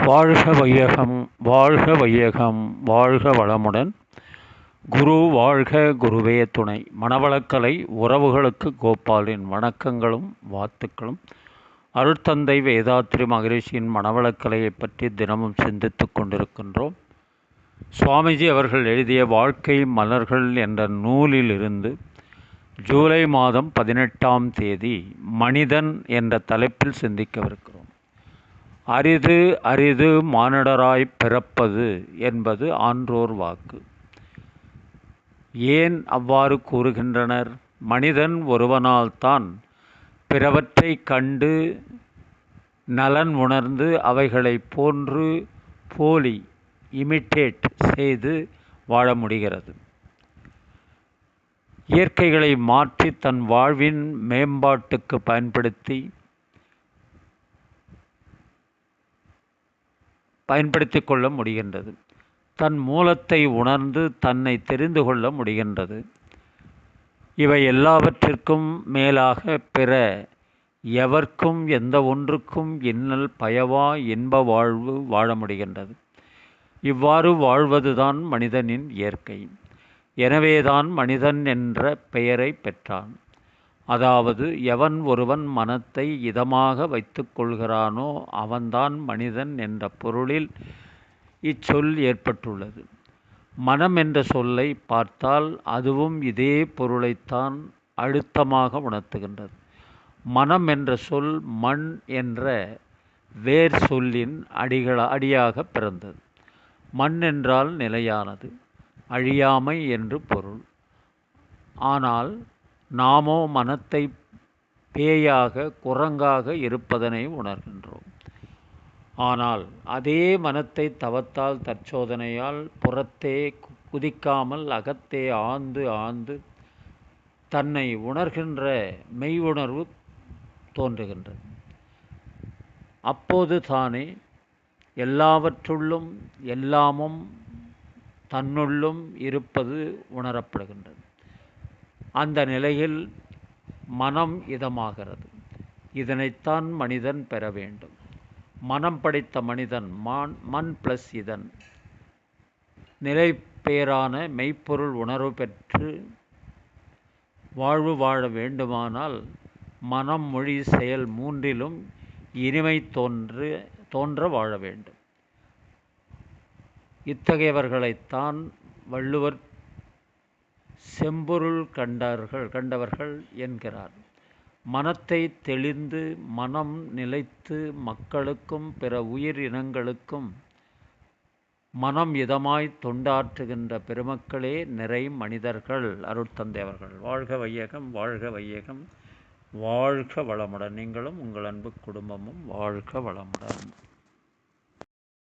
வாழ்க வையகம் வாழ்க வையகம் வாழ்க வளமுடன். குரு வாழ்க, குருவே துணை. மனவளக்கலை உறவுகளுக்கு கோபாலின் வணக்கங்களும் வாழ்த்துக்களும். அருட்தந்தை வேதாத்ரி மகரிஷியின் மனவளக்கலையை பற்றி தினமும் சிந்தித்து கொண்டிருக்கின்றோம். சுவாமிஜி அவர்கள் எழுதிய வாழ்க்கை மலர்கள் என்ற நூலிலிருந்து ஜூலை மாதம் 18ஆம் தேதி மனிதன் என்ற தலைப்பில் சிந்திக்கவிருக்கிறோம். அரிது அரிது மானிடராய் பிறப்பது என்பது ஆன்றோர் வாக்கு. ஏன் அவ்வாறு கூறுகின்றனர்? மனிதன் ஒருவனால்தான் பிறவற்றை கண்டு நலன் உணர்ந்து அவைகளை போன்று போலி இமிட்டேட் செய்து வாழ முடிகிறது. இயற்கைகளை மாற்றி தன் வாழ்வின் மேம்பாட்டுக்கு பயன்படுத்தி கொள்ள முடிகின்றது. தன் மூலத்தை உணர்ந்து தன்னை தெரிந்து கொள்ள முடிகின்றது. இவை எல்லாவற்றிற்கும் மேலாக பிற எவர்க்கும் எந்த ஒன்றுக்கும் இன்னல் பயவா இன்ப வாழ்வு வாழ முடிகின்றது. இவ்வாறு வாழ்வதுதான் மனிதனின் இயற்கை. எனவேதான் மனிதன் என்ற பெயரை பெற்றான். அதாவது எவன் ஒருவன் மனத்தை இதமாக வைத்து கொள்கிறானோ அவன்தான் மனிதன் என்ற பொருளில் இச்சொல் ஏற்பட்டுள்ளது. மனம் என்ற சொல்லை பார்த்தால் அதுவும் இதே பொருளைத்தான் அழுத்தமாக உணர்த்துகின்றது. மனம் என்ற சொல் மண் என்ற வேர் சொல்லின் அடியாக பிறந்தது. மண் என்றால் நிலையானது, அழியாமை என்று பொருள். ஆனால் நாமோ மனத்தை பேயாக குரங்காக இருப்பதனை உணர்கின்றோம். ஆனால் அதே மனத்தை தவத்தால் தற்சோதனையால் புறத்தே குதிக்காமல் அகத்தே ஆழ்ந்து தன்னை உணர்கின்ற மெய் உணர்வு தோன்றுகின்றது. அப்போது தானே எல்லாவற்றுள்ளும் எல்லாமும் தன்னுள்ளும் இருப்பது உணரப்படுகின்றது. அந்த நிலையில் மனம் இதமாகிறது. இதனைத்தான் மனிதன் பெற வேண்டும். மனம் படைத்த மனிதன் மண் பிளஸ் இதன் நிலை பேரான மெய்ப்பொருள் உணர்வு பெற்று வாழ்வு வாழ வேண்டுமானால் மனம் மொழி செயல் மூன்றிலும் இனிமை தோன்ற வாழ வேண்டும். இத்தகையவர்களைத்தான் வள்ளுவர் செம்பொருள் கண்டவர்கள் என்கிறார். மனத்தை தெளிந்து மனம் நிலைத்து மக்களுக்கும் பிற உயிர் இனங்களுக்கும் மனம் இதமாய் தொண்டாற்றுகின்ற பெருமக்களே நிறை மனிதர்கள். அருட்தந்தை அவர்கள். வாழ்க வையகம் வாழ்க வையகம் வாழ்க வளமுடன். நீங்களும் உங்கள் அன்பு குடும்பமும் வாழ்க வளமுடன்.